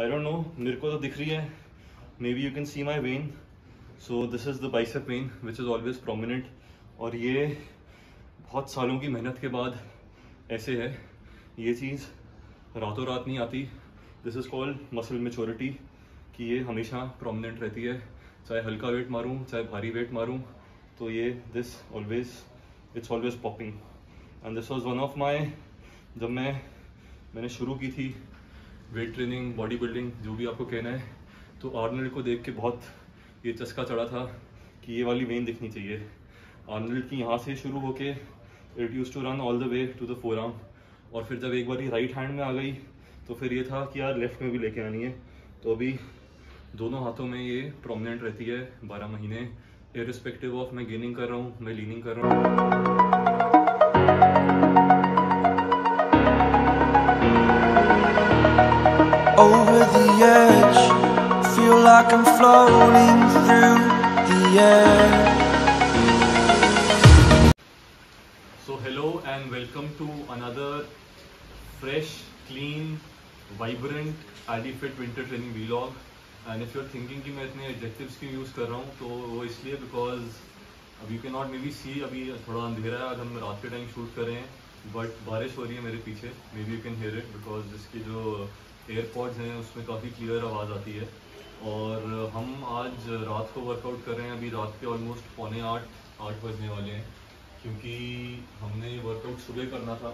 I don't know, मेरे को तो दिख रही है। May be you can C my when. So this is the bicep when which is always prominent. और ये बहुत सालों की मेहनत के बाद ऐसे है। ये चीज़ रातों रात नहीं आती। This is called muscle maturity, कि ये हमेशा प्रोमिनेंट रहती है। चाहे हल्का वेट मारूं चाहे भारी वेट मारूं, तो ये it's always popping. And this was one of माई, जब मैंने शुरू की थी वेट ट्रेनिंग, बॉडी बिल्डिंग, जो भी आपको कहना है, तो आर्नल्ड को देख के बहुत ये चस्का चढ़ा था कि ये वाली वेन दिखनी चाहिए। आर्नल्ड की यहाँ से शुरू होके it use to run all the way to the forearm, और फिर जब एक बार राइट हैंड में आ गई तो फिर ये था कि यार लेफ्ट में भी लेके आनी है। तो अभी दोनों हाथों में ये प्रोमिनेंट रहती है 12 महीने, इररिस्पेक्टिव ऑफ मैं गेनिंग कर रहा हूँ, मैं लीनिंग कर रहा हूँ। Over the edge, feel like I'm floating through the air. So hello and welcome to another fresh, clean, vibrant AdiFit winter training vlog. And if you're thinking कि मैं इतने adjectives क्यों यूज़ कर रहा हूँ, तो वो इसलिए because अब you cannot maybe see, अभी थोड़ा अंधेरा है, आज हम रात के टाइम शूट कर रहे हैं, बट बारिश हो रही है मेरे पीछे। May be you can here it because इसकी जो एयरपॉड्स हैं उसमें काफ़ी क्लियर आवाज़ आती है। और हम आज रात को वर्कआउट कर रहे हैं। अभी रात के ऑलमोस्ट 7:45 बजने वाले हैं, क्योंकि हमने वर्कआउट सुबह करना था,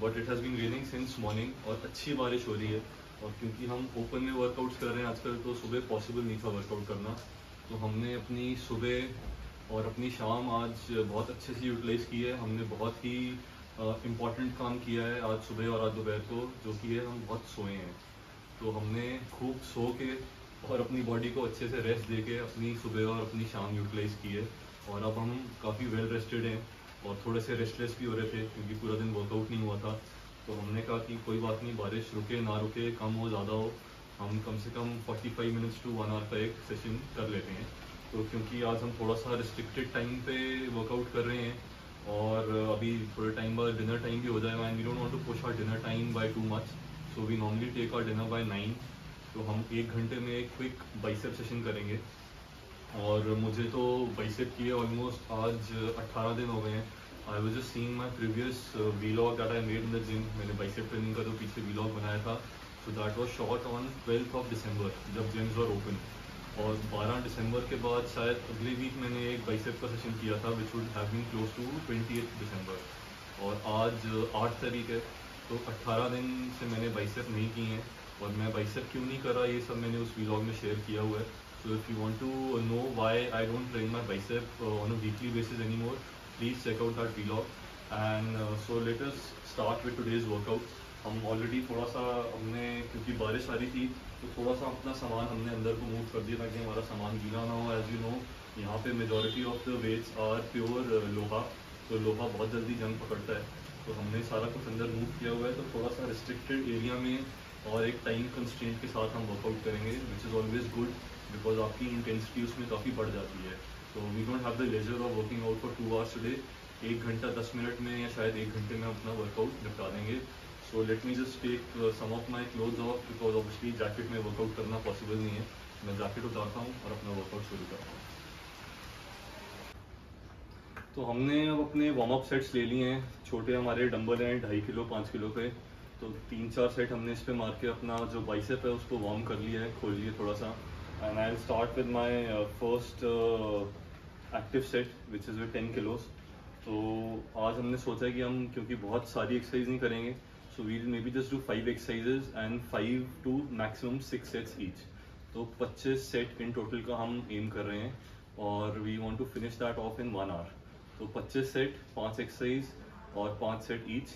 but it has been raining since morning और अच्छी बारिश हो रही है। और क्योंकि हम ओपन में वर्कआउट्स कर रहे हैं आजकल, तो सुबह पॉसिबल नहीं था वर्कआउट करना, तो हमने अपनी सुबह और अपनी शाम आज बहुत अच्छे से यूटिलाइज़ की है। हमने बहुत ही इम्पॉर्टेंट काम किया है आज सुबह और आज दोपहर को, जो कि है हम बहुत सोए हैं। तो हमने खूब सो के और अपनी बॉडी को अच्छे से रेस्ट दे के अपनी सुबह और अपनी शाम यूटिलाइज़ की है। और अब हम काफ़ी वेल रेस्टेड हैं और थोड़े से रेस्टलेस भी हो रहे थे, क्योंकि पूरा दिन वर्कआउट नहीं हुआ था। तो हमने कहा कि कोई बात नहीं, बारिश रुके ना रुके, कम हो ज़्यादा हो, हम कम से कम 45 मिनट्स टू 1 आवर का एक सेशन कर लेते हैं। तो क्योंकि आज हम थोड़ा सा रिस्ट्रिक्टेड टाइम पे वर्कआउट कर रहे हैं, और अभी थोड़े टाइम बाद डिनर टाइम भी हो जाएगा, and we don't want to push our dinner time by too much, so we normally take our dinner by 9। तो हम 1 घंटे में एक क्विक बाइसेप सेशन करेंगे। और मुझे तो बाइसेप किए ऑलमोस्ट आज 18 दिन हो गए हैं। I was just seeing my previous vlog that I made in the gym. मैंने बाइसेप ट्रेनिंग का जो पीछे व्लॉग बनाया था, so that was shot on 12th of December, जब जिम्स वर ओपन। और 12 दिसंबर के बाद शायद अगले वीक मैंने एक बाइसेप का सेशन किया था, which would have been close to 28 December. और आज 8 तारीख है, तो 18 दिन से मैंने बाइसेप नहीं की हैं। और मैं बाइसेप क्यों नहीं कर रहा, ये सब मैंने उस व्लॉग में शेयर किया हुआ है। So if you want to know why I don't train my bicep on a weekly basis any more, please check out that vlog. And so let us start with today's workout. हम already थोड़ा सा हमने, क्योंकि बारिश आ रही थी, तो थोड़ा सा अपना सामान हमने अंदर को मूव कर दिया ताकि हमारा सामान गीला ना हो। एज यू नो, यहाँ पे majority of the weights are pure लोहा, तो लोहा बहुत जल्दी जंग पकड़ता है। तो हमने सारा कुछ अंदर मूव किया हुआ है, तो थोड़ा सा रिस्ट्रिक्टेड एरिया में और एक टाइम कंस्ट्रेंट के साथ हम वर्कआउट करेंगे, which is always good, because आपकी इंटेंसिटी उसमें काफ़ी बढ़ जाती है। तो we don't have the leisure of working out for 2 hours today. 1 घंटा 10 मिनट में या शायद 1 घंटे में अपना वर्कआउट निपटा देंगे। So let me just take some of my clothes off, because obviously jacket में वर्कआउट करना पॉसिबल नहीं है। मैं जैकेट उतारता हूँ और अपना वर्कआउट शुरू करता हूँ। तो हमने अब अपने वार्म अप सेट्स ले लिए हैं। छोटे हमारे डंबल हैं 2.5 किलो 5 किलो के, तो 3-4 सेट हमने इस पे मार के अपना जो बाइसेप है उसको वार्म कर लिया है, खोल लिया थोड़ा सा। And I will start with my first active set which is with 10 किलोस। तो आज हमने सोचा है कि हम, क्योंकि बहुत सारी एक्सरसाइज नहीं करेंगे, so we'll maybe just do 5 exercises and 5 to maximum 6 sets each. तो 25 सेट इन टोटल का हम एम कर रहे हैं, और we want to finish that off in 1 hour. तो 25 सेट, 5 एक्सरसाइज और 5 set each.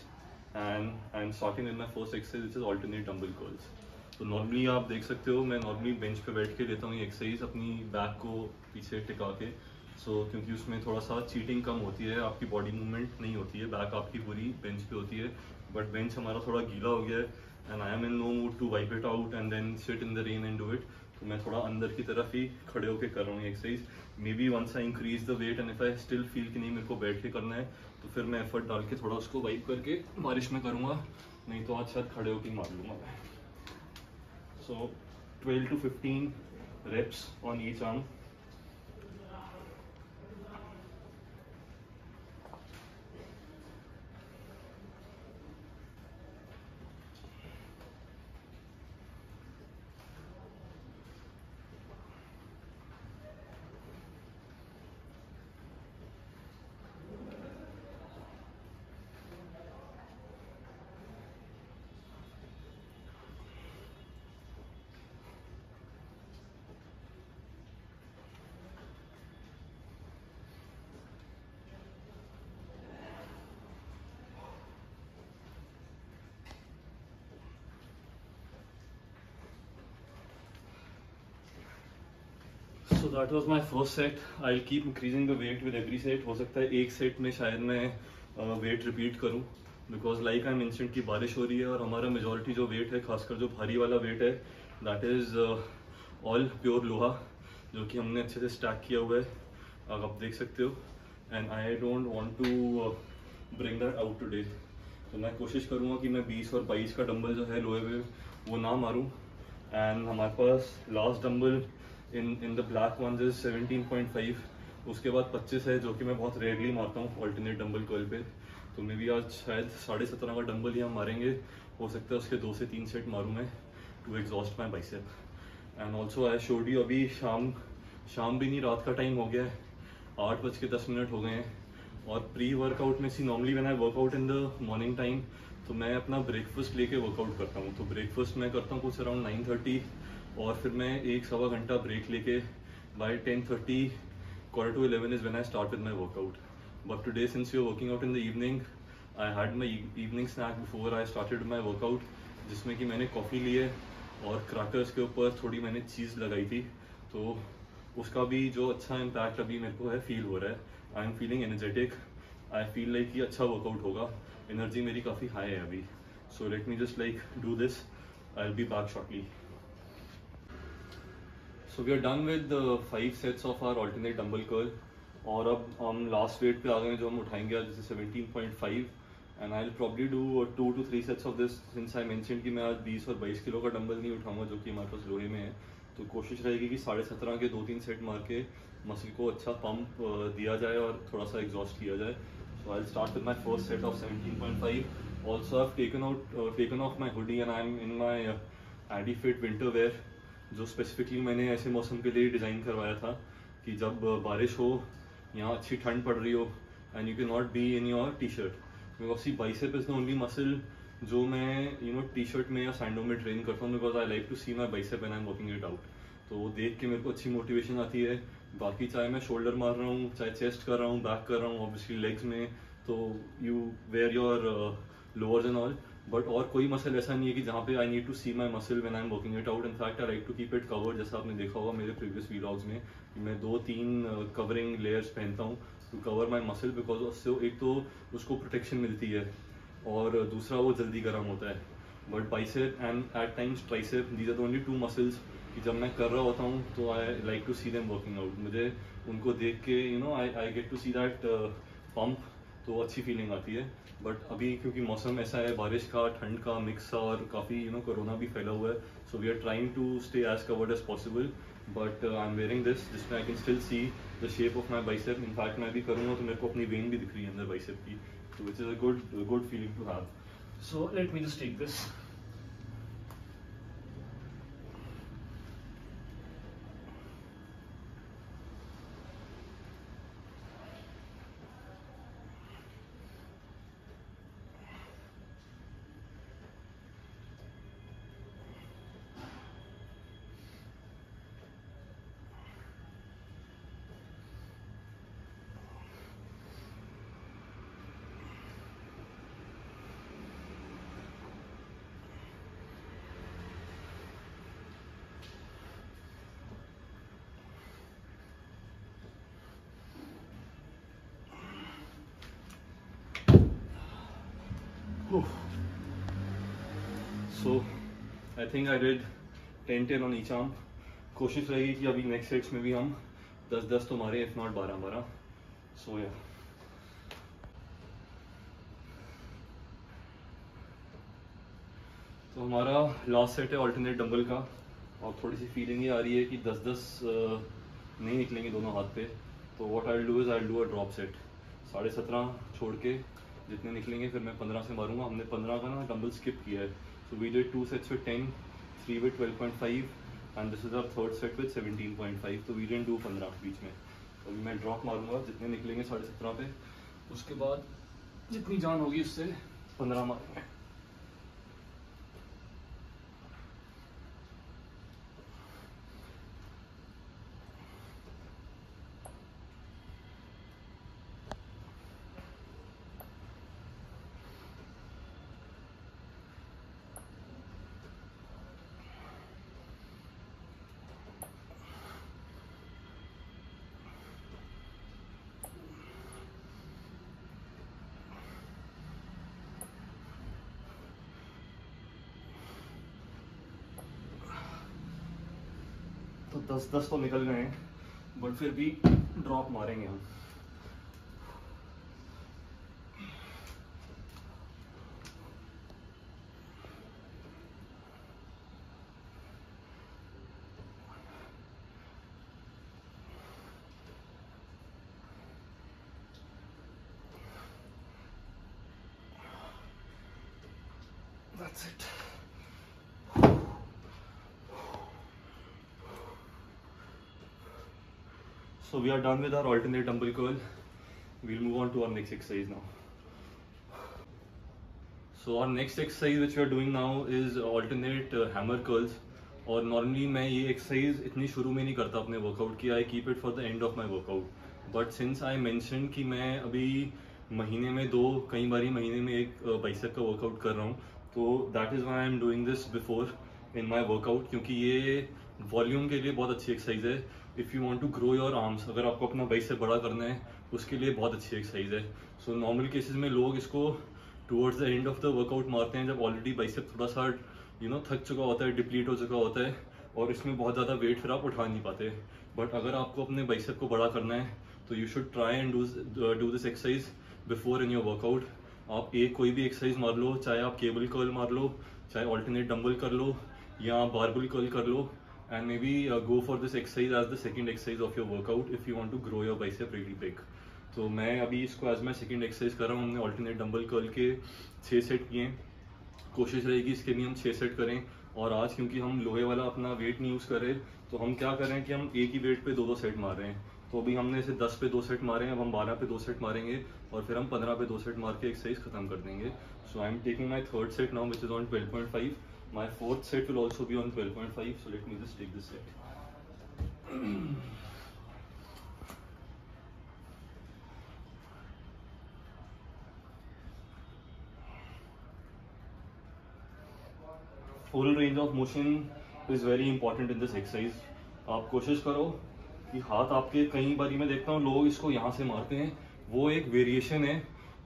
And starting with my first exercise which is alternate dumbbell curls. तो नॉर्मली आप देख सकते हो, मैं नॉर्मली बेंच पे बैठ के लेता हूँ ये एक्सरसाइज, अपनी बैक को पीछे टिका के। क्योंकि उसमें थोड़ा सा चीटिंग कम होती है, आपकी बॉडी मूवमेंट नहीं होती है, बैक आपकी पूरी बेंच पे होती है। बट बेंच हमारा थोड़ा गीला हो गया है, and I am in no mood to wipe it out and then sit in the rain and do it. तो मैं थोड़ा अंदर की तरफ ही खड़े होकर कर रहा हूँ ये exercise. Maybe once I increase the weight and if I still feel कि नहीं मेरे को बैठ के करना है, तो फिर मैं एफर्ट डाल के थोड़ा उसको वाइप करके बारिश में करूँगा, नहीं तो आज शायद खड़े होकर मार लूँगा मैं। सो 12 to 15 reps on each arm. So that was my first set. I'll keep increasing the weight with every set. हो सकता है एक सेट में शायद मैं वेट रिपीट करूं, बिकॉज लाइक आई मेंशन्ड कि बारिश हो रही है और हमारा मेजॉरिटी जो वेट है, खासकर जो भारी वाला वेट है, दैट इज़ ऑल प्योर लोहा, जो कि हमने अच्छे से स्टैक किया हुआ है, आप देख सकते हो. And I don't want to bring that out today. तो मैं कोशिश करूँगा कि मैं 20 और 22 का डंबल जो है लोहे पे वो ना मारूँ. एंड हमारे पास last dumbbell in the black ones is 17.5. उसके बाद 25 है, जो कि मैं बहुत रेयरली मारता हूँ ऑल्टरनेट डंबल कर्ल पे. तो मे बी आज शायद 17.5 का डंबल ही हम मारेंगे. हो सकता है उसके 2 से 3 सेट मारूँ मैं, to exhaust my bicep. And also I showed you, अभी शाम भी नहीं, रात का टाइम हो गया है, 8:10 हो गए हैं. और प्री वर्कआउट में सी normally when I work out in the morning time, तो मैं अपना ब्रेकफास्ट लेके वर्कआउट करता हूँ. तो ब्रेकफास्ट मैं करता हूँ कुछ अराउंड 9:30, और फिर मैं 1-1.25 घंटा ब्रेक लेके by 10:30, 10:45 is when I start with my workout. But today since you are working out in the evening, I had my evening snack before I started my workout, जिसमें कि मैंने कॉफ़ी ली है और क्रैकर्स के ऊपर थोड़ी मैंने चीज़ लगाई थी. तो उसका भी जो अच्छा इम्पैक्ट अभी मेरे को है फील हो रहा है. आई am feeling energetic. I feel like कि अच्छा वर्कआउट होगा. एनर्जी मेरी काफ़ी हाई है अभी. सो let me just like do this. I will be back shortly. So we are done with the 5 sets of our alternate dumbbell curl. और अब हम लास्ट वेट पे आ गए जो हम उठाएंगे आज, जैसे 17.5. And I will probably do 2 to 3 sets of this, since I mention कि मैं आज 20 और 22 किलो का डंबल नहीं उठाऊंगा, जो कि हमारे पास लोहे में है. तो कोशिश रहेगी कि 17.5 के 2-3 सेट मार के मसल को अच्छा पंप दिया जाए और थोड़ा सा एग्जॉस्ट किया जाए. So I will start with my first set of 17.5. Also I have taken off my hoodie and I am in my Adifit winter wear, जो स्पेसिफिकली मैंने ऐसे मौसम के लिए डिज़ाइन करवाया था कि जब बारिश हो, यहाँ अच्छी ठंड पड़ रही हो, and you can not be in your T shirt. Because see bicep is the only muscle जो मैं टी शर्ट में या सैंडो में ट्रेन करता हूँ, because I like to see my bicep and I am working it out. तो वो देख के मेरे को अच्छी मोटिवेशन आती है. बाकी चाहे मैं शोल्डर मार रहा हूँ, चाहे चेस्ट कर रहा हूँ, बैक कर रहा हूँ, ऑब्वियसली लेग्स में, तो you wear your lowers and all. But और कोई मसल ऐसा नहीं है कि जहाँ पे I need to see my muscle when I am working it out. In fact I like to keep it covered, जैसा आपने देखा होगा मेरे प्रीवियस वीलॉग्स में, मैं 2-3 कवरिंग लेयर्स पहनता हूँ to cover my muscle, because उससे एक तो उसको प्रोटेक्शन मिलती है और दूसरा वो जल्दी गर्म होता है. But bicep and at times tricep, these are the only 2 muscles कि जब मैं कर रहा होता हूँ तो I like to see them working out. मुझे उनको देख के I get to see that pump, तो अच्छी फीलिंग आती है. बट अभी क्योंकि मौसम ऐसा है, बारिश का, ठंड का मिक्स सा, और काफ़ी कोरोना भी फैला हुआ है, so we are trying to stay as covered as possible. But I am wearing this जिसमें I can still see the shape of my bicep. In fact मैं भी करूँगा तो मेरे को अपनी वेन भी दिख रही है अंदर बाइसेप की, तो which is a good feeling to have. So let me just take this. So I think I did 10-10 on each arm. कोशिश रहेगी कि अभी नेक्स्ट सेट्स में भी हम 10-10 तो मारे, इफ नॉट 12-12. सो या तो हमारा लास्ट सेट है ऑल्टरनेट डंबल का. और थोड़ी सी फीलिंग ये आ रही है कि 10-10 नहीं निकलेंगे दोनों हाथ पे। तो what I do is I do a drop set, 17.5 छोड़ के जितने निकलेंगे फिर मैं 15 से मारूंगा। हमने 15 का ना डंबल स्किप किया है, so we did 2 sets with 10, 3 with 12.5 and this is our third set with 17.5। तो वी डिडंट डू 15 बीच में। तो अभी मैं ड्रॉप मारूंगा, जितने निकलेंगे 17.5 पे, उसके बाद जितनी जान होगी उससे 15 मारेंगे। तो 10-10 तो निकल गए हैं, बट फिर भी ड्रॉप मारेंगे हम। That's it. So we are done with our alternate dumbbell curl. We'll move on to our next exercise now. So our next exercise which we are doing now is alternate hammer curls. और normally मैं ये exercise इतनी शुरू में नहीं करता अपने workout की, I keep it for the end of my workout. But since I mention कि मैं अभी महीने में 2, कई बारी महीने में एक बाइसेप का वर्कआउट कर रहा हूँ, तो that is why I am doing this before in my workout, क्योंकि ये वॉल्यूम के लिए बहुत अच्छी एक्सरसाइज है। If you want to grow your arms, अगर आपको अपना बाइसेप बड़ा करना है उसके लिए बहुत अच्छी एक्सरसाइज है। सो नॉर्मल केसेस में लोग इसको towards the end of the workout मारते हैं, जब ऑलरेडी बाइसेप थोड़ा सा थक चुका होता है, डिप्लीट हो चुका होता है, और इसमें बहुत ज़्यादा वेट फिर आप उठा नहीं पाते। बट अगर आपको अपने बाइसेप को बड़ा करना है तो you should try and do this exercise before in your workout. आप कोई भी एक्सरसाइज मार लो, चाहे आप केबल कर्ल मार लो, चाहे ऑल्टरनेट डंबल कर लो, या बारबल कर्ल कर लो, and maybe go for this exercise as the second exercise of your workout if you want to grow your bicep really big. तो मैं अभी इसको एज मैं सेकेंड एक्सरसाइज कर रहा हूँ। हमने ऑल्टरनेट डंबल कर्ल के 6 सेट किए हैं, कोशिश रहेगी इसके भी हम 6 सेट करें। और आज क्योंकि हम लोहे वाला अपना वेट नहीं यूज़ कर रहे, तो हम क्या कर रहे हैं कि हम एक ही वेट पे 2-2 सेट मार रहे हैं। तो अभी हमने इसे 10 पे 2 सेट मारे हैं, अब हम 12 पे 2 सेट मारेंगे, और फिर हम 15 पे 2 सेट मार के एक्सरसाइज खत्म कर देंगे। So I am taking my third set now which is on 12.5। My fourth set will also be on 12.5। So let me just take this set. Full range of motion is very important in this exercise. आप कोशिश करो कि हाथ आपके, कई बारी मैं देखता हूँ लोग इसको यहाँ से मारते हैं, वो एक वेरिएशन है,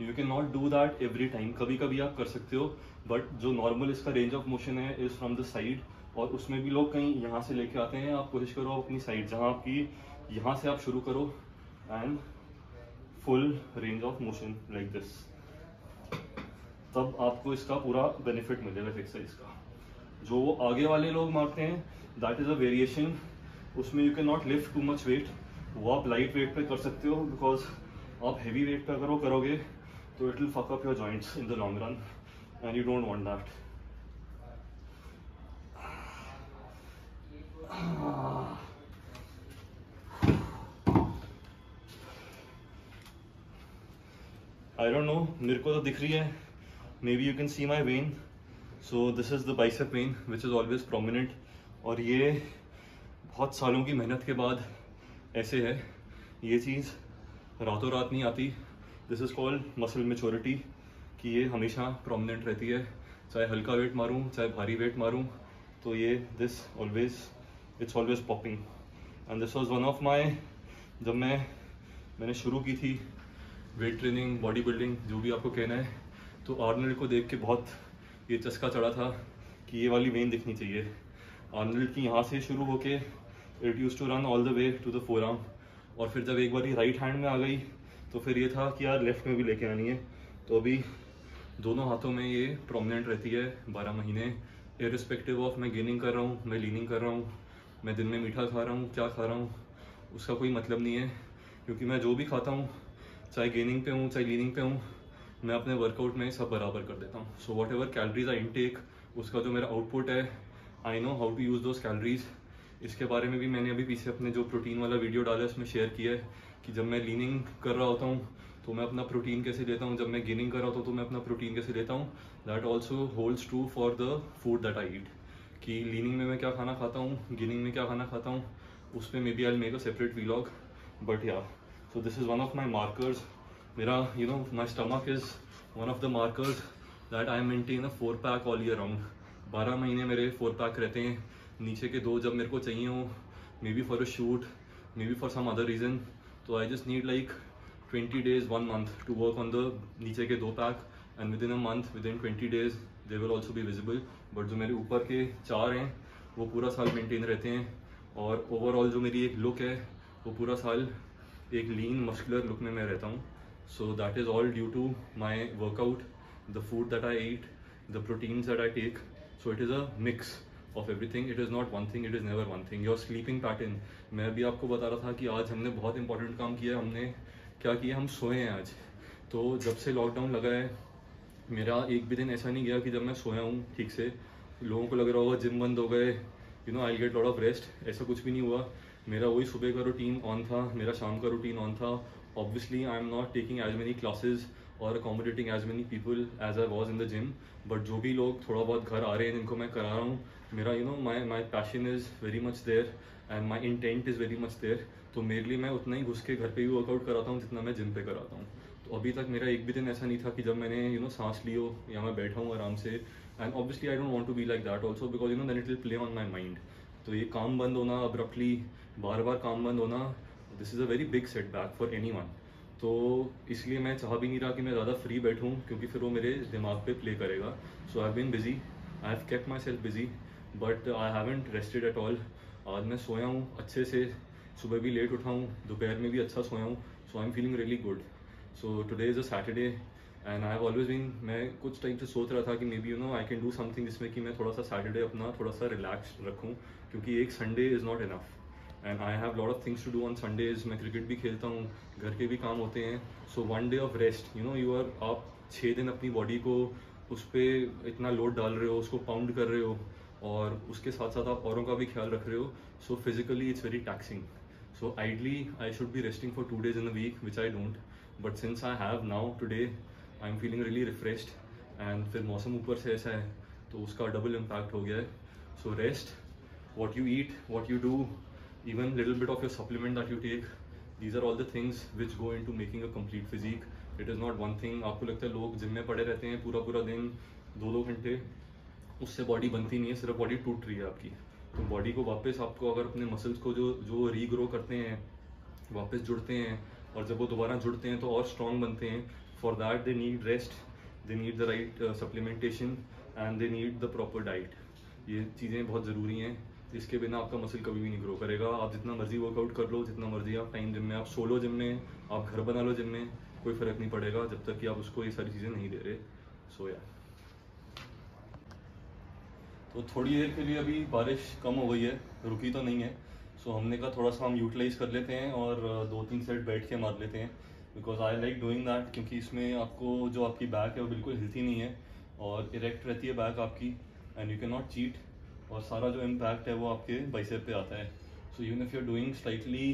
you can not do that every time. कभी कभी आप कर सकते हो, बट जो नॉर्मल इसका रेंज ऑफ मोशन है इज़ फ्रॉम द साइड, और उसमें भी लोग कहीं यहाँ से लेके आते हैं। आप कोशिश करो अपनी साइड, जहाँ आपकी, यहाँ से आप शुरू करो and full range of motion like this, तब आपको इसका पूरा बेनिफिट मिलेगा इस एक्सरसाइज का। जो आगे वाले लोग मारते हैं दैट इज़ अ वेरिएशन, उसमें you can not lift too much weight. वो आप लाइट वेट पे कर सकते हो, बिकॉज आप हैवी वेट पे अगर करोगे तो it will fuck up your joints in the long run and you don't want that. I don't know, मेरे को तो दिख रही है, may be you can C my when. So this is the bicep when which is always prominent, और ये बहुत सालों की मेहनत के बाद ऐसे है। ये चीज़ रातों रात नहीं आती। This is called muscle maturity, कि ये हमेशा प्रोमिनेंट रहती है, चाहे हल्का वेट मारूं चाहे भारी वेट मारूं, तो ये it's always popping. And this was one of माई, जब मैंने शुरू की थी वेट ट्रेनिंग, बॉडी बिल्डिंग, जो भी आपको कहना है, तो आर्नल्ड को देख के बहुत ये चस्का चढ़ा था कि ये वाली वेन दिखनी चाहिए। आर्नल्ड की यहाँ से शुरू होके it use to run all the way to the forearm, और फिर जब एक बार राइट हैंड में आ गई तो फिर ये था कि यार लेफ्ट में भी लेके आनी है। तो अभी दोनों हाथों में ये प्रोमिनेंट रहती है 12 महीने, इरिस्पेक्टिव ऑफ मैं गेनिंग कर रहा हूँ, मैं लीनिंग कर रहा हूँ, मैं दिन में मीठा खा रहा हूँ, क्या खा रहा हूँ, उसका कोई मतलब नहीं है, क्योंकि मैं जो भी खाता हूँ, चाहे गेनिंग पे हूँ चाहे लीनिंग पे हूँ, मैं अपने वर्कआउट में सब बराबर कर देता हूँ. So whatever calories I intake, उसका जो मेरा आउटपुट है, I know how to use those calories. इसके बारे में भी मैंने अभी पीछे अपने जो प्रोटीन वाला वीडियो डाला है उसमें शेयर किया है कि जब मैं लीनिंग कर रहा होता हूँ तो मैं अपना प्रोटीन कैसे लेता हूँ, जब मैं गेनिंग कर रहा होता हूँ तो मैं अपना प्रोटीन कैसे लेता हूँ. That also holds true for the food that I eat, कि लीनिंग में मैं क्या खाना खाता हूँ, गेनिंग में क्या खाना खाता हूँ, उस पर maybe I make a separate vlog. But yeah, so this is one of my markers. मेरा my stomach is one of the markers that I maintain a 4-पैक ऑल ईयर राउंड. 12 महीने मेरे 4-पैक रहते हैं. नीचे के 2 जब मेरे को चाहिए हो, maybe for a shoot, maybe for some other reason, तो I just need like 20 days, 1 month to work on the नीचे के 2 pack, and within a month, within 20 days, they will also be visible. But जो मेरे ऊपर के 4 हैं वो पूरा साल मेंटेन रहते हैं, और ओवरऑल जो मेरी एक लुक है वो पूरा साल एक लीन मस्कुलर लुक में मैं रहता हूँ. So that is all due to my workout, the food that I eat, the proteins that I take. So it is a mix of everything. It is not one thing, it is never one thing. Your sleeping pattern, मैं अभी आपको बता रहा था कि आज हमने बहुत इंपॉर्टेंट काम किया. हमने क्या किया, हम सोए हैं आज. तो जब से लॉकडाउन लगा है मेरा एक भी दिन ऐसा नहीं गया कि जब मैं सोया हूँ ठीक से. लोगों को लग रहा होगा जिम बंद हो गए, I get lot of rest, ऐसा कुछ भी नहीं हुआ. मेरा वही सुबह का रूटीन ऑन था, मेरा शाम का रूटीन ऑन था. Obviously I am not taking as many classes और accommodating as many people as I was in the gym. But जो भी लोग थोड़ा बहुत घर आ रहे हैं जिनको मैं करा रहा हूँ, मेरा my passion is very much there and my intent is very much there. तो मेरे लिए मैं उतना ही घुस के घर पे भी वर्कआउट कराता हूँ जितना मैं जिम पे कराता हूँ. तो अभी तक मेरा एक भी दिन ऐसा नहीं था कि जब मैंने सांस ली हो या मैं बैठा हूँ आराम से. And obviously I don't want to be like that also, because then it will play on my mind. तो ये काम बंद होना अब्रप्टली, बार बार काम बंद होना, this is a very big setback for any one. तो इसलिए मैं चाह भी नहीं रहा कि मैं ज़्यादा फ्री बैठूँ, क्योंकि फिर वो मेरे दिमाग पे प्ले करेगा. So I have been busy, I have kept myself busy, but I haven't rested at all. आज मैं सोया हूँ अच्छे से, सुबह भी लेट उठा हूँ, दोपहर में भी अच्छा सोया हूँ. So I am feeling really good. So today is a Saturday and I have always been, मैं कुछ टाइम से सोच रहा था कि maybe I can do something जिसमें कि मैं थोड़ा सा सैटरडे अपना थोड़ा सा रिलैक्स रखूँ, क्योंकि एक Sunday is not enough. And I have lot of things to do on Sundays. मैं क्रिकेट भी खेलता हूँ, घर के भी काम होते हैं. सो 1 day off rest, you are, आप 6 दिन अपनी बॉडी को उस पर इतना लोड डाल रहे हो, उसको पाउंड कर रहे हो, और उसके साथ साथ आप औरों का भी ख्याल रख रहे हो. So physically it's very taxing. So ideally I should be resting for 2 days in a week, which I don't. But since I have now today, I am feeling really refreshed. And फिर मौसम ऊपर से ऐसा है तो उसका double impact हो गया है. So rest, what you eat, what you do, even little bit of your supplement that you take, these are all the things which go into making a complete physique. It is not one thing. आपको लगता है लोग gym में पड़े रहते हैं पूरा पूरा दिन 2-2 घंटे, उससे बॉडी बनती नहीं है, सिर्फ बॉडी टूट रही है आपकी. तो बॉडी को वापस आपको अगर अपने मसल्स को जो रीग्रो करते हैं, वापस जुड़ते हैं, और जब वो दोबारा जुड़ते हैं तो और स्ट्रॉन्ग बनते हैं. For that they need rest, they need the right supplementation, and they need the proper diet. ये चीज़ें बहुत ज़रूरी हैं. इसके बिना आपका मसल कभी भी नहीं ग्रो करेगा. आप जितना मर्जी वर्कआउट कर लो, जितना मर्जी आप टाइम जिम में, आप सोलो जिम में, आप घर बना लो जिम में, कोई फ़र्क नहीं पड़ेगा जब तक कि आप उसको ये सारी चीज़ें नहीं दे रहे. सो या, तो थोड़ी देर के लिए अभी बारिश कम हो गई है, रुकी तो नहीं है. सो हमने कहा थोड़ा सा हम यूटिलाइज़ कर लेते हैं और 2-3 सेट बैठ के मार लेते हैं, because I like doing that. क्योंकि इसमें आपको जो आपकी बैक है वो बिल्कुल हिलती नहीं है और इरेक्ट रहती है बैक आपकी, and you can not cheat. और सारा जो इम्पैक्ट है वो आपके बाइसेप पे आता है. So even if you are doing slightly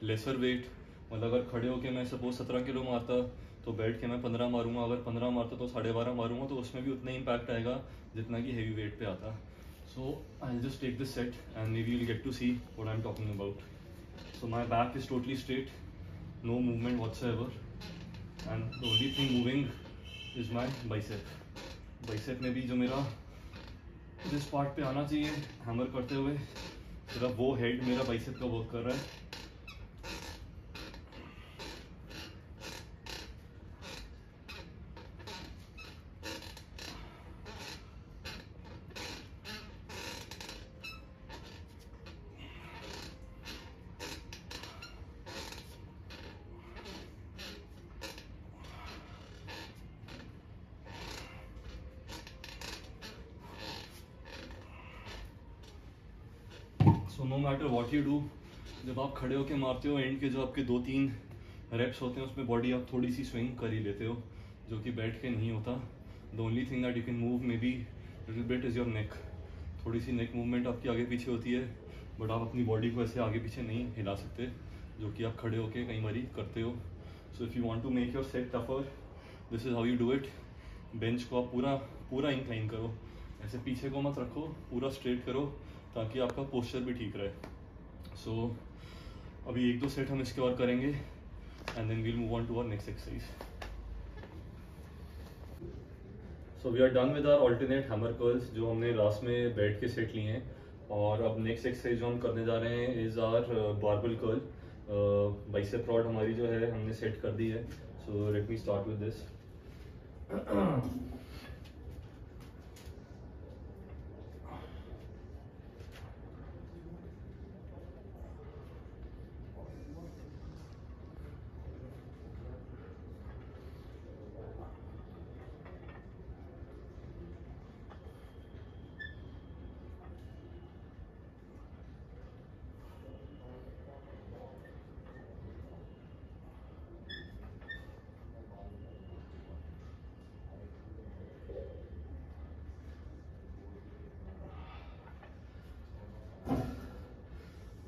lesser weight, मतलब अगर खड़े होके मैं सपोज 17 किलो मारता तो बैठ के मैं 15 मारूंगा, अगर 15 मारता तो 12.5 मारूंगा, तो उसमें भी उतना इम्पैक्ट आएगा जितना कि हेवी वेट पे आता. So I will just take this set and maybe you will get to see what I am talking about. So my back is totally straight, no movement whatsoever, and the only thing moving is my bicep. Bicep में भी जो मेरा जिस part पे आना चाहिए hammer करते हुए, सिर्फ वो हेड मेरा बाइसेप का वर्क कर रहा है. No matter what you do, जब आप खड़े होके मारते हो एंड के जो आपके 2-3 रेप्स होते हैं उसमें बॉडी आप थोड़ी सी स्विंग कर ही लेते हो, जो कि बैठ के नहीं होता. The only thing that you can move may be little bit is your neck. थोड़ी सी नेक मूवमेंट आपकी आगे पीछे होती है, बट आप अपनी बॉडी को ऐसे आगे पीछे नहीं हिला सकते, जो कि आप खड़े होके कई बारी करते हो. So if you want to make your set tougher, this is how you do it. Bench को आप पूरा इंक्लाइन करो, ऐसे पीछे को मत रखो, पूरा स्ट्रेट करो ताकि आपका पोस्चर भी ठीक रहे. सो अभी 1-2 सेट हम इसके और करेंगे and then we'll move on to our next exercise. So we are done with our alternate hammer curls, जो हमने लास्ट में बैठ के सेट लिए हैं. और अब नेक्स्ट एक्सरसाइज जो हम करने जा रहे हैं is our barbell curl. Bicep rod हमारी जो है हमने सेट कर दी है. So let me start with this.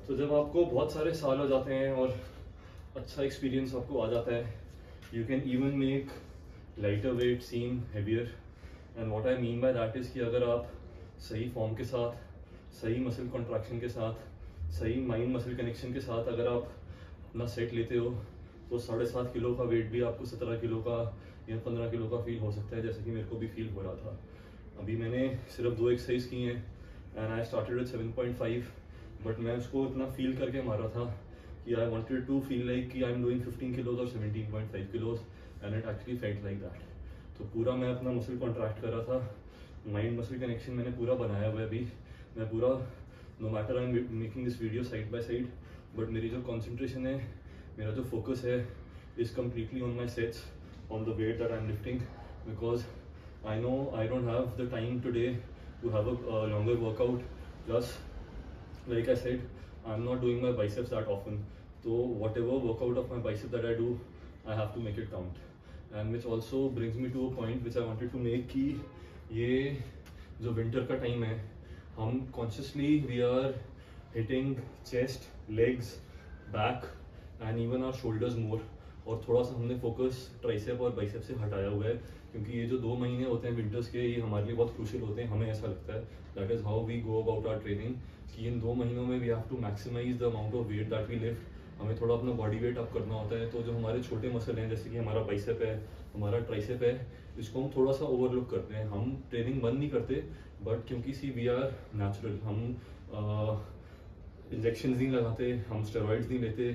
तो जब आपको बहुत सारे साल हो जाते हैं और अच्छा एक्सपीरियंस आपको आ जाता है, you can even make lighter weight seem heavier. And what I mean by that is कि अगर आप सही फॉर्म के साथ, सही मसल कॉन्ट्रैक्शन के साथ, सही माइंड मसल कनेक्शन के साथ अगर आप अपना सेट लेते हो, तो 7.5 किलो का वेट भी आपको 17 किलो का या 15 किलो का फील हो सकता है, जैसे कि मेरे को भी फील हो रहा था. अभी मैंने सिर्फ 2 एक्सरसाइज की हैं and I started with 7.5, but मैं उसको इतना फील करके मारा था कि I wanted to feel like कि आई एम डूइंग 15 किलोज और 17.5 kilos and it actually felt like that. तो पूरा मैं अपना मसल कॉन्ट्रैक्ट कर रहा था, माइंड मसल कनेक्शन मैंने पूरा बनाया हुआ है. अभी मैं पूरा, no matter I am making this video side by side, but मेरी जो कॉन्सेंट्रेशन है, मेरा जो फोकस है is completely on my sets, on the weight that I am lifting, because I know I don't have the time today to have a longer workout. Plus like I said, I'm not doing my biceps that often, so whatever workout of my bicep that I do, I have to make it count. And which also brings me to a point which I wanted to make कि ये जो winter का time है, हम consciously we are hitting chest, legs, back and even our shoulders more. और थोड़ा सा हमने फोकस ट्राइसेप और बाइसेप से हटाया हुआ है, क्योंकि ये जो 2 महीने होते हैं विंटर्स के, ये हमारे लिए बहुत क्रूशियल होते हैं. हमें ऐसा लगता है that is how we go about our training कि इन 2 महीनों में we have to maximise the amount of weight that we lift. हमें थोड़ा अपना बॉडी वेट अप करना होता है. तो जो हमारे छोटे मसल हैं, जैसे कि हमारा बाइसेप है, हमारा ट्राइसेप है, इसको हम थोड़ा सा ओवरलुक करते हैं. हम ट्रेनिंग बंद नहीं करते, बट क्योंकि सी वी आर नेचुरल, हम इंजेक्शन नहीं लगाते, हम स्टेरॉइड्स नहीं लेते,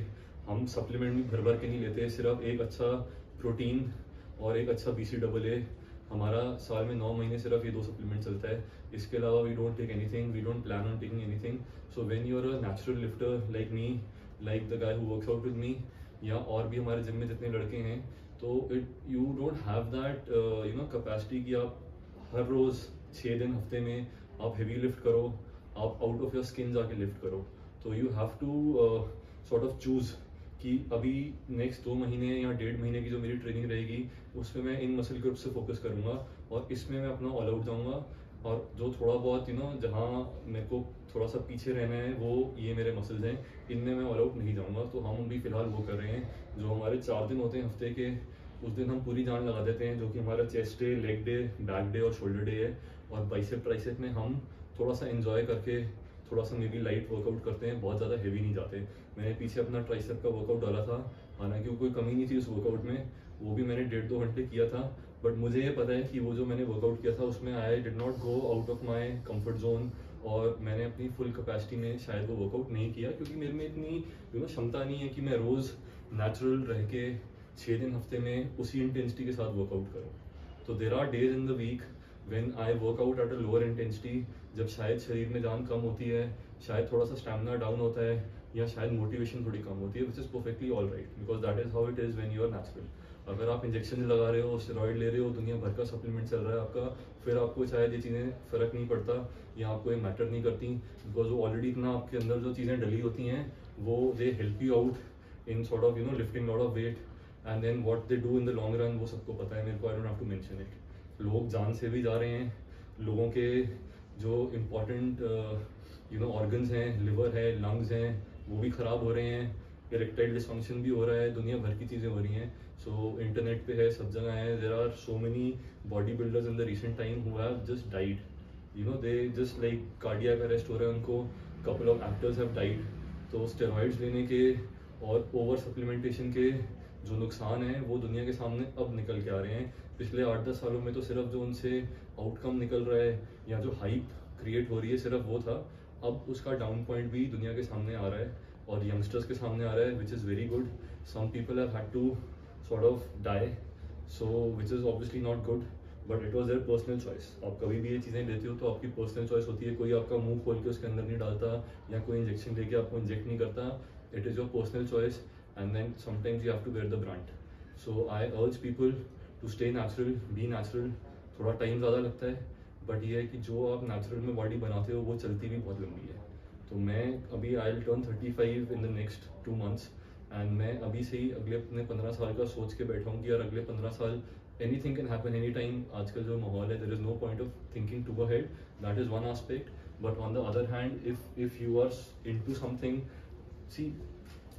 हम सप्लीमेंट भी भर के नहीं लेते. सिर्फ एक अच्छा प्रोटीन और एक अच्छा BCAA, हमारा साल में 9 महीने सिर्फ ये 2 सप्लीमेंट चलता है. इसके अलावा we don't take anything, we don't plan on taking anything. So when you are a natural lifter like me, like the guy who works out with me, या और भी हमारे जिम में जितने लड़के हैं, तो you don't have that capacity कि आप हर रोज़ 6 दिन हफ्ते में आप हेवी लिफ्ट करो, आप आउट ऑफ योर स्किन जाके लिफ्ट करो. तो you have to sort of choose कि अभी नेक्स्ट 2 महीने या 1.5 महीने की जो मेरी ट्रेनिंग रहेगी, उसमें मैं इन मसल ग्रुप से फोकस करूंगा और इसमें मैं अपना ऑल आउट जाऊंगा. और जो थोड़ा बहुत जहाँ मेरे को थोड़ा सा पीछे रहना है, वो ये मेरे मसल्स हैं, इनमें मैं ऑल आउट नहीं जाऊंगा. तो हम अभी फिलहाल वो कर रहे हैं. जो हमारे 4 दिन होते हैं हफ्ते के, उस दिन हम पूरी जान लगा देते हैं, जो कि हमारा chest day, leg day, back day और शोल्डर डे है. और बाइसेप ट्राइसेप में हम थोड़ा सा एंजॉय करके थोड़ा सा मे बी लाइट वर्कआउट करते हैं, बहुत ज़्यादा हेवी नहीं जाते. मैंने पीछे अपना ट्राइसेप का वर्कआउट डाला था, हालांकि कोई कमी नहीं थी उस वर्कआउट में, वो भी मैंने 1.5-2 घंटे किया था. बट मुझे ये पता है कि वो जो मैंने वर्कआउट किया था उसमें I did not go out of my comfort zone, और मैंने अपनी फुल कैपेसिटी में शायद वो वर्कआउट नहीं किया, क्योंकि मेरे में इतनी क्षमता नहीं है कि मैं रोज़ नेचुरल रह के 6 दिन हफ्ते में उसी इंटेंसिटी के साथ वर्कआउट करूँ. तो there are days in the week when I work out at a lower intensity, जब शायद शरीर में जान कम होती है, शायद थोड़ा सा स्टैमिना डाउन होता है, या शायद मोटिवेशन थोड़ी कम होती है, which is perfectly all right, because that is how it is when you are natural. अगर आप इंजेक्शन लगा रहे हो, स्टेरॉइड ले रहे हो, दुनिया भर का सप्लीमेंट चल रहा है आपका, फिर आपको शायद ये चीज़ें फ़र्क नहीं पड़ता या आपको ये मैटर नहीं करती, बिकॉज वो ऑलरेडी इतना आपके अंदर जो चीज़ें डली होती हैं वो they help you out in sort of lifting lot of weight, and then what they do in the long run वो सबको पता है, मेरे को I don't have to mention it. लोग जान से भी जा रहे हैं, लोगों के जो इम्पॉर्टेंट ऑर्गन्स हैं, लिवर है, लंग्स हैं, वो भी ख़राब हो रहे हैं, इरेक्टाइल डिसफंक्शन भी हो रहा है, दुनिया भर की चीज़ें हो रही हैं। सो इंटरनेट पे है, सब जगह है, there are so many body builders in the recent time who have just died, they just like cardiac arrest हो रहा है उनको, couple of actors have died. तो स्टेरॉइड्स लेने के और ओवर सप्लीमेंटेशन के जो नुकसान हैं वो दुनिया के सामने अब निकल के आ रहे हैं। पिछले 8-10 सालों में तो सिर्फ जो उनसे आउटकम निकल रहा है या जो हाइप क्रिएट हो रही है सिर्फ वो था, अब उसका डाउन पॉइंट भी दुनिया के सामने आ रहा है और यंगस्टर्स के सामने आ रहा है, which is very good. Some people have had to sort of die, so which is obviously not good, but it was their personal choice. आप कभी भी ये चीज़ें लेते हो तो आपकी पर्सनल चॉइस होती है, कोई आपका मुंह खोल के उसके अंदर नहीं डालता या कोई इंजेक्शन लेके आपको इंजेक्ट नहीं करता, it is your personal choice, and then sometimes you have to wear the brand. So I urge people to stay natural, be natural. थोड़ा टाइम ज़्यादा लगता है, बट ये है कि जो आप नेचुरल में बॉडी बनाते हो वो चलती भी बहुत लंबी है। तो मैं अभी I will turn 35 in the next 2 months, and मैं अभी से ही अगले अपने 15 साल का सोच के बैठा हूँ कि यार अगले 15 साल anything can happen any time. आजकल जो माहौल है, there is no point of thinking too ahead, that is one aspect, but on the other hand if you are into something, see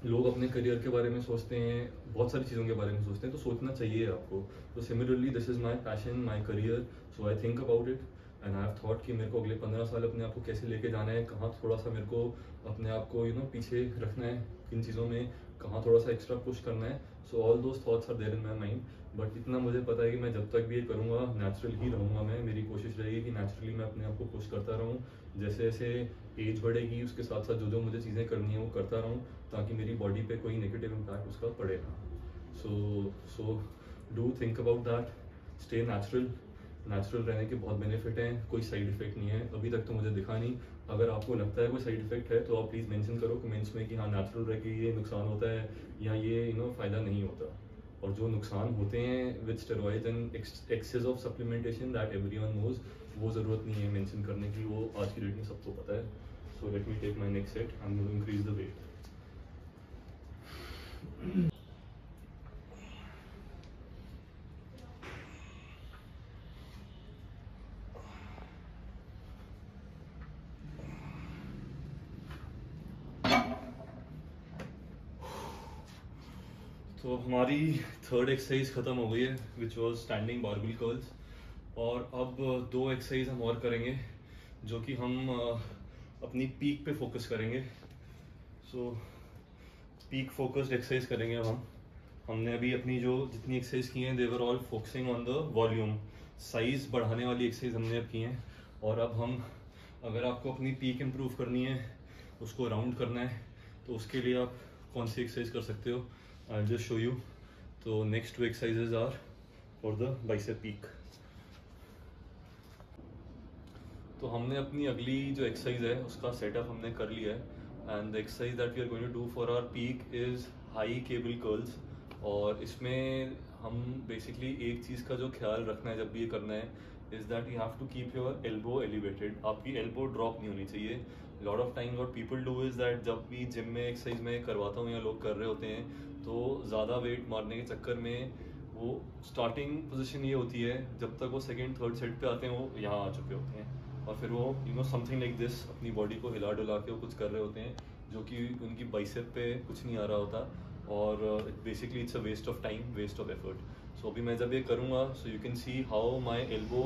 लोग अपने करियर के बारे में सोचते हैं, बहुत सारी चीज़ों के बारे में सोचते हैं, तो सोचना चाहिए आपको। तो similarly this is my passion, my career, so I think about it and I have thought कि मेरे को अगले 15 साल अपने आप को कैसे लेके जाना है, कहाँ थोड़ा सा मेरे को अपने आप को पीछे रखना है, किन चीज़ों में कहाँ थोड़ा सा एक्स्ट्रा पुश करना है। So all those thoughts are there in my mind, but इतना मुझे पता है कि मैं जब तक भी ये करूँगा नेचुरल ही रहूँगा। मैं, मेरी कोशिश रहेगी कि नेचुरली मैं अपने आप को पुश करता रहूँ, जैसे जैसे एज बढ़ेगी उसके साथ साथ जो जो मुझे चीज़ें करनी है वो करता रहूँ, ताकि मेरी बॉडी पे कोई नेगेटिव इम्पैक्ट उसका पड़ेगा। So do think about that, stay natural. Natural रहने के बहुत बेनिफिट हैं, कोई साइड इफेक्ट नहीं है, अभी तक तो मुझे दिखा नहीं। अगर आपको लगता है कोई साइड इफेक्ट है तो आप प्लीज़ मेंशन करो कमेंट्स में कि हाँ नेचुरल रह के ये नुकसान होता है या ये फ़ायदा नहीं होता। और जो नुकसान होते हैं with steroids and excess of supplementation, that everyone knows, वो ज़रूरत नहीं है मेंशन करने की, वो आज की डेट में सबको पता है। So let me take my next set, I am going to increase the weight. तो हमारी थर्ड एक्सरसाइज ख़त्म हो गई है, which was standing barbell curls, और अब 2 एक्सरसाइज हम और करेंगे जो कि हम अपनी पीक पे फोकस करेंगे। सो पीक फोकस्ड एक्सरसाइज करेंगे अब हमने अभी अपनी जो जितनी एक्सरसाइज की हैं, they were all focusing on the volume, size बढ़ाने वाली एक्सरसाइज हमने अब की हैं। और अब हम, अगर आपको अपनी पीक इम्प्रूव करनी है, उसको राउंड करना है, तो उसके लिए आप कौन सी एक्सरसाइज कर सकते हो, I'll just show you. तो next 2 exercises are for the bicep peak. तो हमने अपनी अगली जो एक्सरसाइज है उसका सेटअप हमने कर लिया है, and the exercise that we are going to do for our peak is high cable curls. और इसमें हम बेसिकली एक चीज़ का जो ख्याल रखना है जब भी ये करना है, is that you have to keep your elbow elevated, आपकी एल्बो ड्रॉप नहीं होनी चाहिए। Lot of time what people do is that, जब भी जिम में एक्सरसाइज में करवाता हूँ या लोग कर रहे होते हैं, तो ज़्यादा वेट मारने के चक्कर में वो स्टार्टिंग पोजीशन ये होती है, जब तक वो सेकंड थर्ड सेट पे आते हैं वो यहाँ आ चुके होते हैं, और फिर वो समथिंग लाइक दिस अपनी बॉडी को हिला डुला के वो कुछ कर रहे होते हैं जो कि उनकी बाइसेप पे कुछ नहीं आ रहा होता, और basically it's a waste of time, waste of effort. So अभी मैं जब ये करूँगा, so you can see how my elbow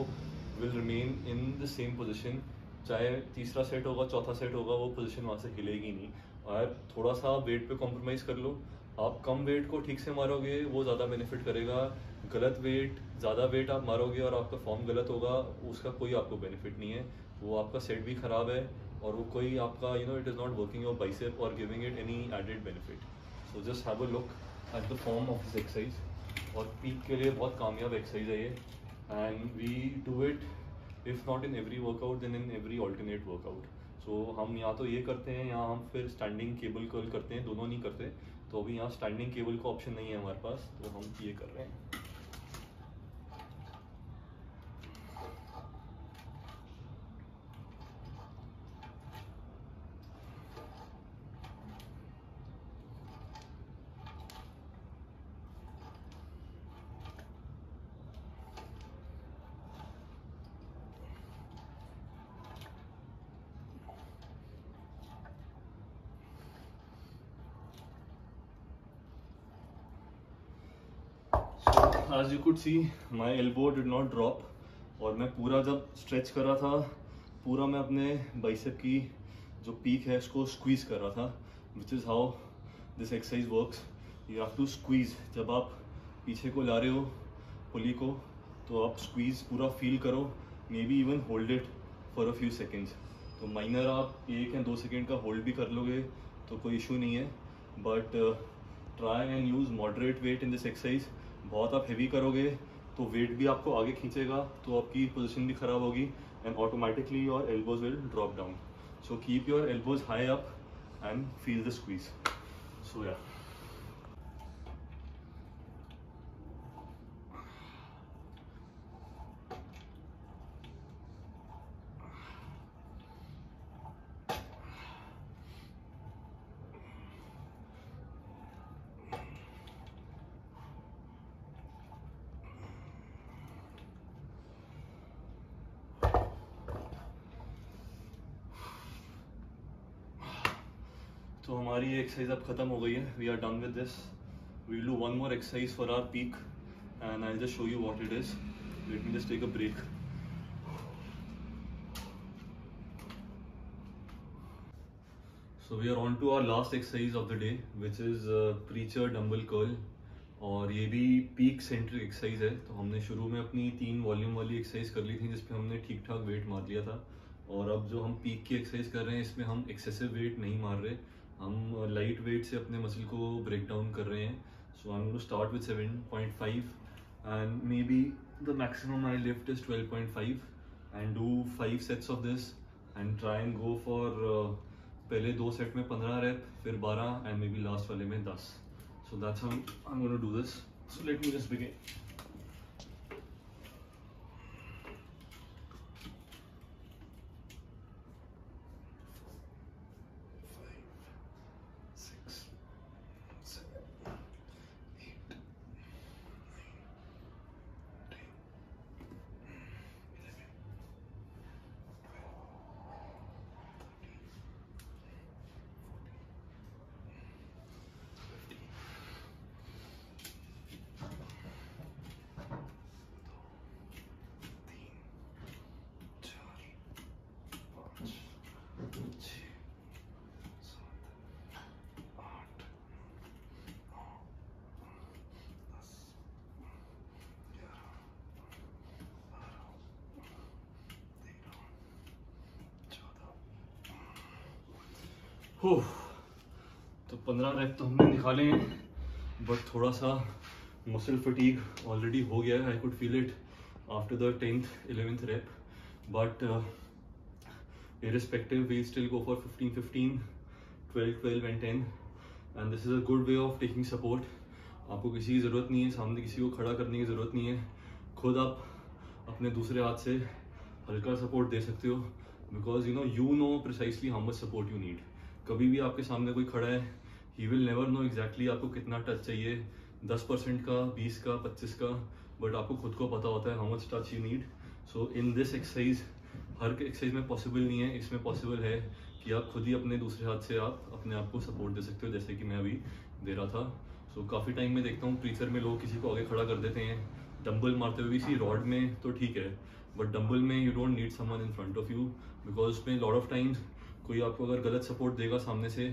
will remain in the same position, चाहे तीसरा सेट होगा चौथा सेट होगा, वो पोजीशन वहाँ से हिलेगी नहीं। और थोड़ा सा वेट पे कॉम्प्रोमाइज़ कर लो, आप कम वेट को ठीक से मारोगे वो ज़्यादा बेनिफिट करेगा, गलत वेट ज़्यादा वेट आप मारोगे और आपका फॉर्म गलत होगा, उसका कोई आपको बेनिफिट नहीं है, वो आपका सेट भी ख़राब है और वो कोई आपका it is not working your bicep और giving it any added benefit. So just have a look at the form of this exercise, और पीक के लिए बहुत कामयाब एक्सरसाइज है ये, and we do it if not in every workout then in every alternate workout. सो हम या तो ये करते हैं या हम फिर स्टैंडिंग केबल कर्ल करते हैं, दोनों नहीं करते। तो अभी यहाँ स्टैंडिंग केबल का ऑप्शन नहीं है हमारे पास, तो हम ये कर रहे हैं। As you could see, my elbow did not drop, और मैं पूरा जब स्ट्रेच कर रहा था, पूरा मैं अपने बाइसेप की जो पीक है इसको स्क्वीज कर रहा था, which is how this exercise works. You have to squeeze. जब आप पीछे को ला रहे हो पुली को, तो आप स्क्वीज पूरा फील करो, may be even hold it for a few seconds. तो माइनर आप 1 या 2 सेकेंड का होल्ड भी कर लोगे तो कोई इशू नहीं है, but try and use moderate weight in this exercise. बहुत आप हैवी करोगे तो वेट भी आपको आगे खींचेगा, तो आपकी पोजीशन भी ख़राब होगी and automatically your elbows will drop down. So keep your elbows high up and feel the squeeze. So या तो हमारी ये एक्सरसाइज अब ख़त्म हो गई है। We are done with this. We will do one more exercise for our peak and I will just show you what it is. Let me just take a break. So we are on to our last exercise of the day, which is preacher dumbbell curl, और ये भी peak centric exercise है। तो हमने शुरू में अपनी 3 volume वाली एक्सरसाइज कर ली थी जिसपे हमने ठीक ठाक वेट मार लिया था, और अब जो हम पीक की एक्सरसाइज कर रहे हैं इसमें हम एक्सेसिव वेट नहीं मार रहे, हम लाइट वेट से अपने मसल को ब्रेक डाउन कर रहे हैं। So I am going to start with 7.5 and maybe the maximum I lift is 12.5 and do 5 sets of this and try and go for पहले 2 सेट में 15 rape, फिर 12 and may be last वाले में 10। So that's how I'm going to do this. So let me just begin. तो 15 rap तो हमने निकाले हैं, बट थोड़ा सा मसल फटीग ऑलरेडी हो गया है। I could feel it after the 10th 11th rep, but irrespective we still go for 15-15, 12-12 and 10, and this is a good way of taking support. आपको किसी की ज़रूरत नहीं है, सामने किसी को खड़ा करने की ज़रूरत नहीं है, खुद आप अपने दूसरे हाथ से हल्का सपोर्ट दे सकते हो, because you know precisely how much support you need. कभी भी आपके सामने कोई खड़ा है, he will never know exactly आपको कितना टच चाहिए, 10% का, 20 का, 25 का, बट आपको खुद को पता होता है how much touch you need. So in this exercise, her exercise में पॉसिबल नहीं है, इसमें पॉसिबल है कि आप खुद ही अपने दूसरे हाथ से आप अपने आप को सपोर्ट दे सकते हो, जैसे कि मैं अभी दे रहा था। सो काफ़ी टाइम में देखता हूँ प्रीचर में लोग किसी को आगे खड़ा कर देते हैं डंबल मारते हुए। इसी रॉड में तो ठीक है, बट डंबल में you don't need someone in front of you, because उसमें लॉट ऑफ टाइम्स कोई आपको अगर गलत सपोर्ट देगा सामने से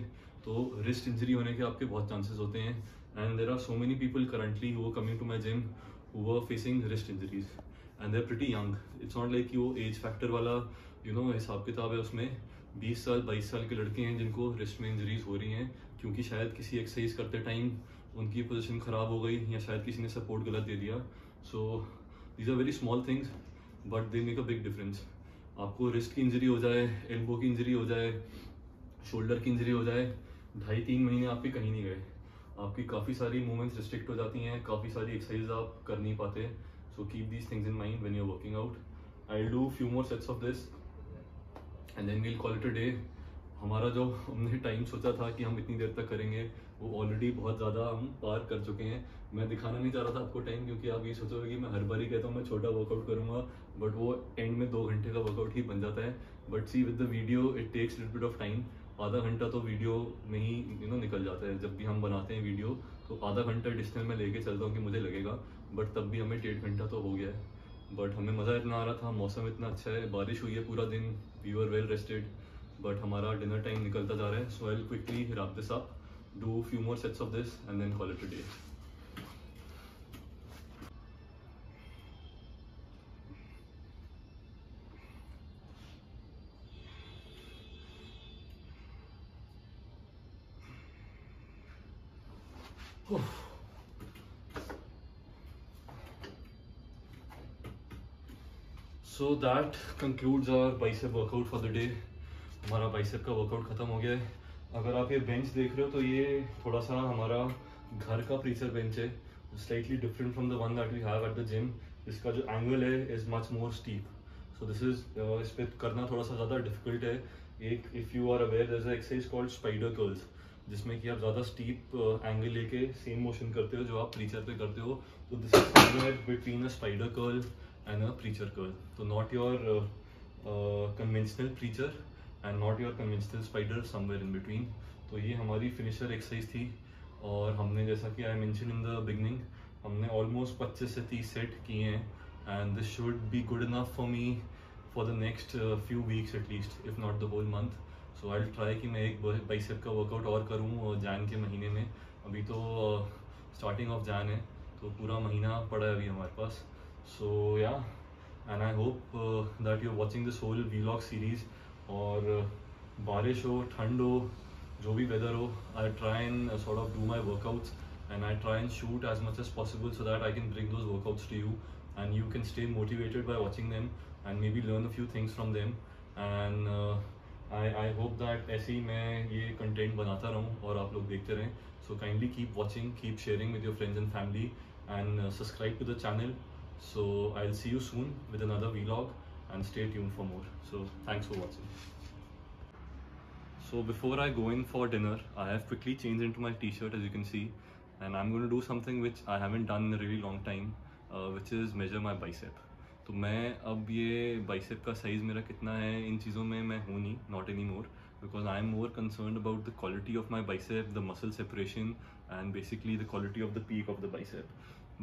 तो रिस्ट इंजरी होने के आपके बहुत चांसेस होते हैं। And there are so many people currently who are coming to my gym who are facing wrist injuries and they are pretty young. It's not like वो एज फैक्टर वाला हिसाब किताब है, उसमें 20 साल 22 साल के लड़के हैं जिनको रिस्ट में इंजरीज हो रही हैं, क्योंकि शायद किसी एक्सरसाइज करते टाइम उनकी पोजीशन ख़राब हो गई या शायद किसी ने सपोर्ट गलत दे दिया। So these are very small things but they make a big difference. आपको रिस्ट की इंजरी हो जाए, एल्बो की इंजरी हो जाए, शोल्डर की इंजरी हो जाए, 2.5-3 महीने आपके कहीं नहीं गए। आपकी काफ़ी सारी मूवमेंट्स रिस्ट्रिक्ट हो जाती हैं, काफ़ी सारी एक्सरसाइज आप कर नहीं पाते। So keep these things in mind when you are working out. I will do few more sets of this and then we'll call it a day. हमारा जो हमने टाइम सोचा था कि हम इतनी देर तक करेंगे, वो ऑलरेडी बहुत ज़्यादा हम पार कर चुके हैं। मैं दिखाना नहीं चाह रहा था आपको टाइम, क्योंकि आप ये सोचोगे कि मैं हर बार ही कहता हूँ मैं छोटा वर्कआउट करूँगा, बट वो एंड में 2 घंटे का वर्कआउट ही बन जाता है। But see with the video it takes little bit of time. आधा घंटा तो वीडियो में ही निकल जाता है। जब भी हम बनाते हैं वीडियो तो आधा घंटा एडिशनल में लेके चलता हूँ कि मुझे लगेगा, बट तब भी हमें 1.5 घंटा तो हो गया है। बट हमें मज़ा इतना आ रहा था, मौसम इतना अच्छा है, बारिश हुई है पूरा दिन, we were well rested. But हमारा डिनर टाइम निकलता जा रहा है, so I will quickly wrap this up, do few more sets of this and then call it a day. So that concludes our bicep workout for the day. हमारा bicep का workout खत्म हो गया है। अगर आप ये बेंच देख रहे हो तो ये थोड़ा सा हमारा घर का प्रीचर बेंच है, slightly different from the one that we have at the gym. इसका जो एंगल है is much more steep, so this is इस पर करना थोड़ा सा ज़्यादा डिफिकल्ट है। एक if you are aware there is exercise called spider curls, जिसमें कि आप ज़्यादा स्टीप एंगल लेके सेम मोशन करते हो जो आप प्रीचर पे करते हो। तो this is somewhere between a spider curl and a preacher curl, तो not your conventional preacher and not your conventional spider, somewhere in between. तो ये हमारी फिनिशर एक्सरसाइज थी, और हमने जैसा कि I mention in the beginning, हमने ऑलमोस्ट 25 से 30 सेट किए हैं, and this should be good enough for me for the next few weeks at least, if not the whole month. So I will try कि मैं एक बाइसेप का workout और करूँ जैन के महीने में। अभी तो स्टार्टिंग ऑफ जैन है, तो पूरा महीना पड़ा है अभी हमारे पास। So yeah, and I hope that you are watching this whole vlog series. और बारिश हो, ठंड हो, जो भी वेदर हो, I try and sort of do my workouts and I try and shoot as much as possible so that I can bring those workouts to you and you can stay motivated by watching them and maybe learn a few things from them. And I hope that ऐसे ही मैं ये content बनाता रहूँ और आप लोग देखते रहें. So kindly keep watching, keep sharing with your friends and family, and subscribe to the channel. So I'll see you soon with another vlog, and stay tuned for more. So thanks for watching. So before I go in for dinner, I have quickly changed into my t-shirt, as you can see, and I'm going to do something which I haven't done in a really long time, which is measure my bicep. तो मैं अब ये bicep का size मेरा कितना है, इन चीज़ों में मैं हूँ नहीं, not anymore, because I am more concerned about the quality of my bicep, the muscle separation, and basically the quality of the peak of the bicep.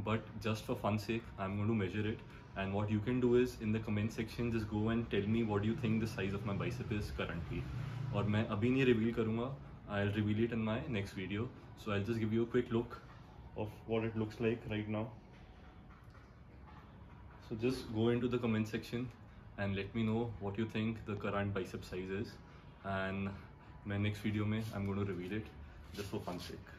But just for fun sake, I'm going to measure it, and what you can do is in the comment section just go and tell me what do you think the size of my bicep is currently. और मैं अभी नहीं reveal करूँगा, I'll reveal it in my next video. So I'll just give you a quick look of what it looks like right now. So just go into the comment section and let me know what you think the current bicep size is, and my next video mein I'm going to reveal it just for fun sake.